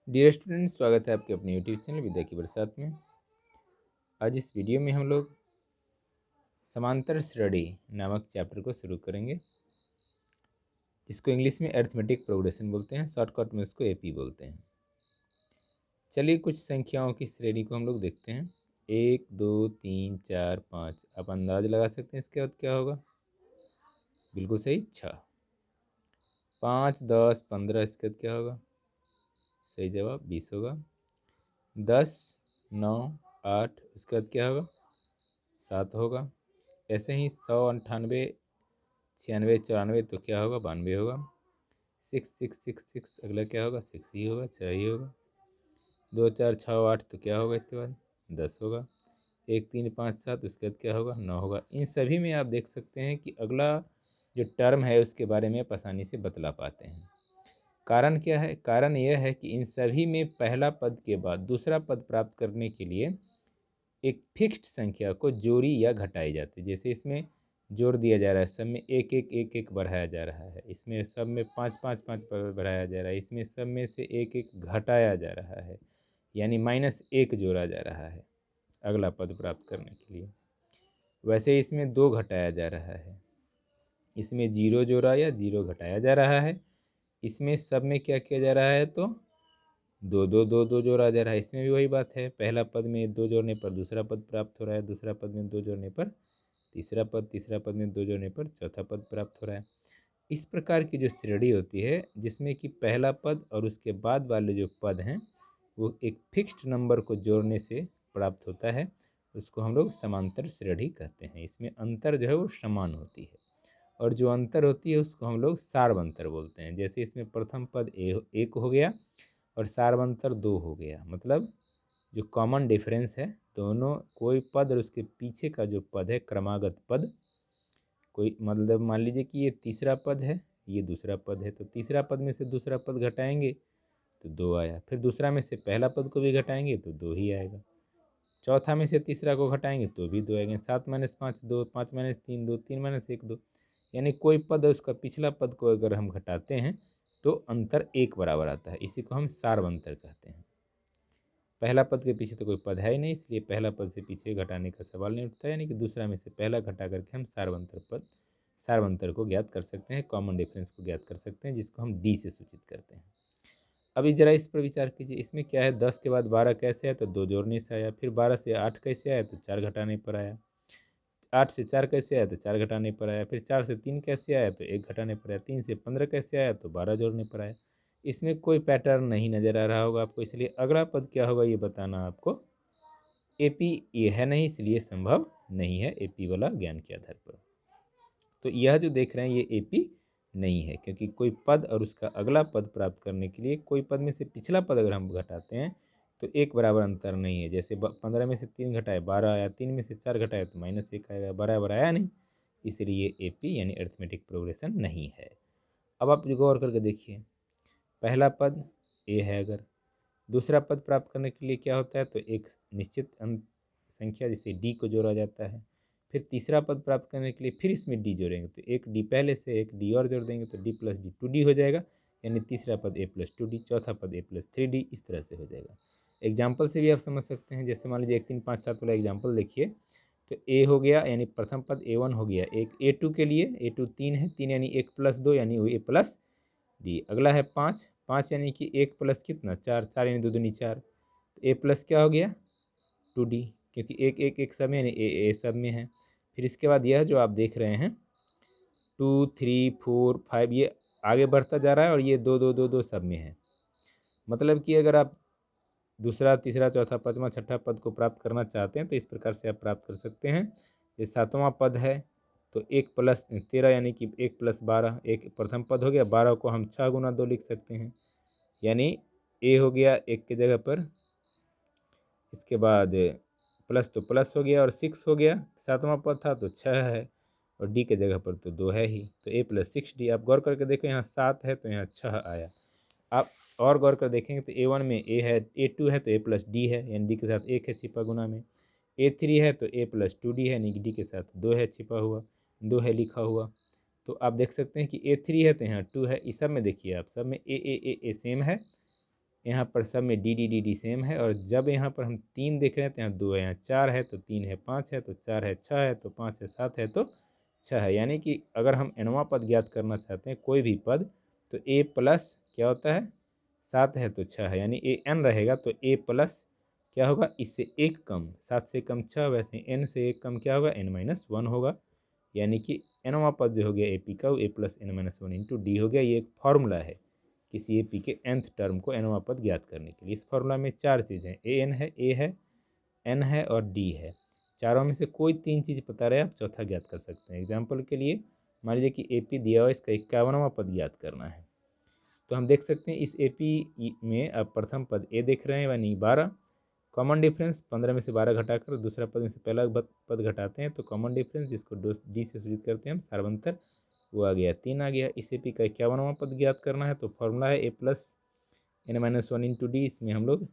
Dear student, स्वागत है आपके अपने यूट्यूब चैनल विद्या की बरसात में। आज इस वीडियो में हम लोग समांतर श्रेणी नामक चैप्टर को शुरू करेंगे, जिसको इंग्लिश में अरिथमेटिक प्रोग्रेशन बोलते हैं, शॉर्टकट में उसको एपी बोलते हैं। चलिए कुछ संख्याओं की श्रेणी को हम लोग देखते हैं। 1, 2, 3, 4, 5। आप अंदाज लगा सकते हैं इसके बाद क्या होगा। बिल्कुल सही, 6। 5, 10, 15, इसके बाद क्या होगा। सही जवाब 20 होगा। 10, 9, 8, इसके बाद क्या होगा। 7 होगा। ऐसे ही 100, 98, 96, 94 तो क्या होगा, 92 होगा। 6, 6, 6, 6, अगला क्या होगा, 6 ही होगा, 6 ही होगा। 2, 4, 6, 8 तो क्या होगा इसके बाद, 10 होगा। 1, 3, 5, 7, उसके बाद क्या होगा, 9 होगा। इन सभी में आप देख सकते हैं कि अगला जो टर्म है उसके बारे में आप आसानी से बतला पाते हैं। कारण क्या है, कारण यह है कि इन सभी में पहला पद के बाद दूसरा पद प्राप्त करने के लिए एक फिक्स्ड संख्या को जोड़ी या घटाई जाती है। जैसे इसमें जोड़ दिया जा रहा है, सब में एक एक एक एक बढ़ाया जा रहा है, इसमें सब में पाँच पाँच पाँच बढ़ाया जा रहा है, इसमें सब में से एक एक घटाया जा रहा है, यानी -1 जोड़ा जा रहा है अगला पद प्राप्त करने के लिए। वैसे इसमें 2 घटाया जा रहा है, इसमें 0 जोड़ा या 0 घटाया जा रहा है। इसमें सब में क्या किया जा रहा है, तो 2 2 2 2 जोड़ा जा रहा है। इसमें भी वही बात है, पहला पद में 2 जोड़ने पर दूसरा पद प्राप्त हो रहा है, दूसरा पद में 2 जोड़ने पर तीसरा पद, तीसरा पद में 2 जोड़ने पर चौथा पद प्राप्त हो रहा है। इस प्रकार की जो श्रेणी होती है जिसमें कि पहला पद और उसके बाद वाले जो पद हैं वो एक फिक्स्ड नंबर को जोड़ने से प्राप्त होता है, उसको हम लोग समांतर श्रेणी कहते हैं। इसमें अंतर जो है वो समान होती है, और जो अंतर होती है उसको हम लोग सार्वंतर बोलते हैं। जैसे इसमें प्रथम पद 1 हो गया और सार्वंतर 2 हो गया, मतलब जो कॉमन डिफरेंस है दोनों, कोई पद और उसके पीछे का जो पद है क्रमागत पद, कोई मतलब मान लीजिए कि ये तीसरा पद है, ये दूसरा पद है, तो तीसरा पद में से दूसरा पद घटाएंगे तो 2 आया, फिर दूसरा में से पहला पद को भी घटाएंगे तो 2 ही आएगा, चौथा में से तीसरा को घटाएंगे तो भी 2 आएंगे। 7 - 5 2, 5 - 3 2, 3 - 1 2, यानी कोई पद है उसका पिछला पद को अगर हम घटाते हैं तो अंतर 1 बराबर आता है। इसी को हम सार्वंतर कहते हैं। पहला पद के पीछे तो कोई पद है ही नहीं, इसलिए पहला पद से पीछे घटाने का सवाल नहीं उठता, यानी कि दूसरा में से पहला घटा करके हम सार्वंतर को ज्ञात कर सकते हैं, कॉमन डिफरेंस को ज्ञात कर सकते हैं, जिसको हम डी से सूचित करते हैं। अभी जरा इस पर विचार कीजिए, इसमें क्या है, 10 के बाद 12 कैसे आया, तो 2 जोड़ने से आया, फिर 12 से 8 कैसे आया, तो 4 घटाने पर आया, 8 से 4 कैसे आया, तो 4 घटाने पर आया, फिर 4 से 3 कैसे आया, तो 1 घटाने पर आया, 3 से 15 कैसे आया, तो 12 जोड़ने पर आया। इसमें कोई पैटर्न नहीं नज़र आ रहा होगा आपको, इसलिए अगला पद क्या होगा ये बताना आपको एपी ये है नहीं, इसलिए संभव नहीं है एपी वाला ज्ञान के आधार पर। तो यह जो देख रहे हैं ये एपी नहीं है, क्योंकि कोई पद और उसका अगला पद प्राप्त करने के लिए कोई पद में से पिछला पद अगर हम घटाते हैं तो 1 बराबर अंतर नहीं है। जैसे 15 में से 3 घटाए 12 आया, 3 में से 4 घटाए तो -1 आएगा, बराबर आया नहीं, इसलिए एपी यानी अरिथमेटिक प्रोग्रेशन नहीं है। अब आप गौर करके देखिए, पहला पद ए है, अगर दूसरा पद प्राप्त करने के लिए क्या होता है, तो एक निश्चित संख्या जैसे डी को जोड़ा जाता है, फिर तीसरा पद प्राप्त करने के लिए फिर इसमें डी जोड़ेंगे, तो एक डी पहले से एक डी और जोड़ देंगे तो डी प्लस डी 2D हो जाएगा, यानी तीसरा पद ए प्लस 2D, चौथा पद ए प्लस 3D, इस तरह से हो जाएगा। एग्जाम्पल से भी आप समझ सकते हैं, जैसे मान लीजिए 1 3 5 7 वाला एग्जाम्पल देखिए, तो ए हो गया यानी प्रथम पद A1 हो गया, एक A2 के लिए A2 3 है, 3 यानी 1 + 2 यानी ए प्लस डी। अगला है 5, 5 यानी कि 1 प्लस कितना 4, 4 यानी 2 दूनी 4, तो ए प्लस क्या हो गया 2D, क्योंकि एक एक एक सब में यानी ए सब में है। फिर इसके बाद यह जो आप देख रहे हैं 2 3 4 5 ये आगे बढ़ता जा रहा है और ये 2 2 2 2 सब में है। मतलब कि अगर आप दूसरा तीसरा चौथा पाँचवा छठा पद को प्राप्त करना चाहते हैं तो इस प्रकार से आप प्राप्त कर सकते हैं। ये 7वां पद है तो 1 + 13 यानी कि 1 + 12, एक प्रथम पद हो गया, 12 को हम 6 × 2 लिख सकते हैं, यानी ए हो गया 1 की जगह पर, इसके बाद प्लस तो प्लस हो गया और 6 हो गया, 7वां पद था तो 6 है, और डी के जगह पर तो 2 है ही, तो ए + 6D। आप गौर करके देखो यहाँ 7 है तो यहाँ 6 आया। आप और गौर कर देखेंगे तो A1 में ए है, A2 है तो ए प्लस डी है, यानी डी के साथ 1 है छिपा गुना में, A3 है तो ए प्लस 2D है, यानी डी के साथ 2 है छिपा हुआ, 2 है लिखा हुआ। तो आप देख सकते हैं कि A3 है तो यहाँ 2 है, इस सब में देखिए आप सब में ए सेम है, यहाँ पर सब में D D D D same है, और जब यहाँ पर हम 3 देख रहे हैं तो यहाँ 2 है, यहाँ 4 है तो 3 है, 5 है तो 4 है, 6 है तो 5 है, 7 है तो 6 है। यानी कि अगर हम nवां पद ज्ञात करना चाहते हैं कोई भी पद, तो a प्लस क्या होता है 7 है तो 6 है, यानी ए एन रहेगा तो a प्लस क्या होगा इससे एक कम, 7 से कम 6, वैसे n से एक कम क्या होगा n-1 होगा। यानी कि nवां पद जो हो गया ए पी का वो a plus n-1 into D हो गया। ये एक फॉर्मूला है किसी एपी के nth टर्म को nवां पद ज्ञात करने के लिए। इस फॉर्मूला में 4 चीज़ें हैं, an है, a है, n है और d है। चारों में से कोई 3 चीज़ पता रहे आप चौथा ज्ञात कर सकते हैं। एग्जाम्पल के लिए मान लीजिए कि एपी दिया हुआ, इसका 51वां पद ज्ञात करना है, तो हम देख सकते हैं इस एपी में अब प्रथम पद ए देख रहे हैं यानी 12, कॉमन डिफरेंस 15 में से 12 घटाकर दूसरा पद में से पहला पद घटाते हैं तो कॉमन डिफरेंस जिसको डी से सूचित करते हैं हम सार्वंतर, वो आ गया 3 आ गया। इस एपी का 51वां पद ज्ञात करना है तो फॉर्मूला है ए प्लस n-1 इंटू डी। इसमें हम लोग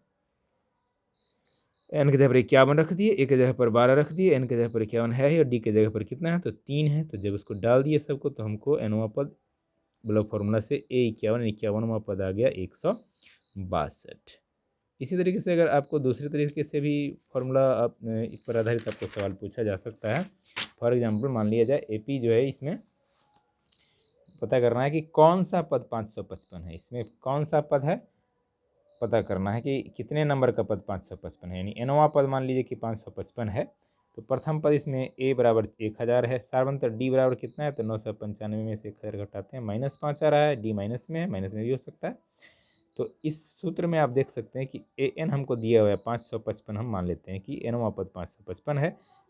n की जगह पर 51 रख दिए, ए की जगह पर 12 रख दिए, n की जगह पर 51 है ही और डी की जगह पर कितना है तो 3 है। तो जब उसको डाल दिए सबको तो हमको nवां पद ब्लॉक फार्मूला से ए 51वां पद आ गया 162। इसी तरीके से अगर आपको दूसरे तरीके से भी फार्मूला आप इस पर आधारित आपको सवाल पूछा जा सकता है। फॉर एग्जांपल मान लिया जाए एपी जो है, इसमें पता करना है कि कौन सा पद 555 है, इसमें कौन सा पद है पता करना है कि कितने नंबर का पद 555 है। यानी nवां पद मान लीजिए कि 555 है तो प्रथम पद इसमें a बराबर 1000 है, सार्वंतर d बराबर कितना है तो 995 में से 1000 घटाते हैं -5 आ रहा है, d माइनस में है, माइनस में भी हो सकता है। तो इस सूत्र में आप देख सकते हैं कि an हमको दिया हुआ है 555, हम मान लेते हैं कि nवां पद 555 है।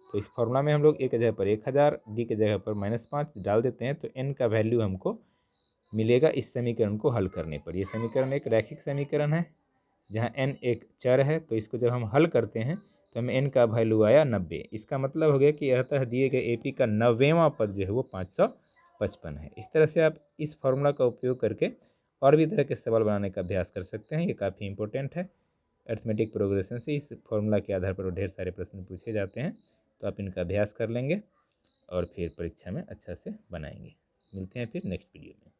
तो इस फॉर्मूला में हम लोग a की जगह पर 1000, d की जगह पर -5 डाल देते हैं तो n का वैल्यू हमको मिलेगा इस समीकरण को हल करने पर। यह समीकरण एक रैखिक समीकरण है जहाँ n एक चर है, तो इसको जब हम हल करते हैं तो हमें n का वैल्यू आया 90। इसका मतलब हो गया कि अतः दिए गए एपी का 90वां पद जो है वो 555 है। इस तरह से आप इस फॉर्मूला का उपयोग करके और भी तरह के सवाल बनाने का अभ्यास कर सकते हैं। ये काफ़ी इंपॉर्टेंट है। अर्थमेटिक प्रोग्रेशन से इस फॉर्मूला के आधार पर ढेर सारे प्रश्न पूछे जाते हैं, तो आप इनका अभ्यास कर लेंगे और फिर परीक्षा में अच्छा से बनाएंगे। मिलते हैं फिर नेक्स्ट वीडियो में।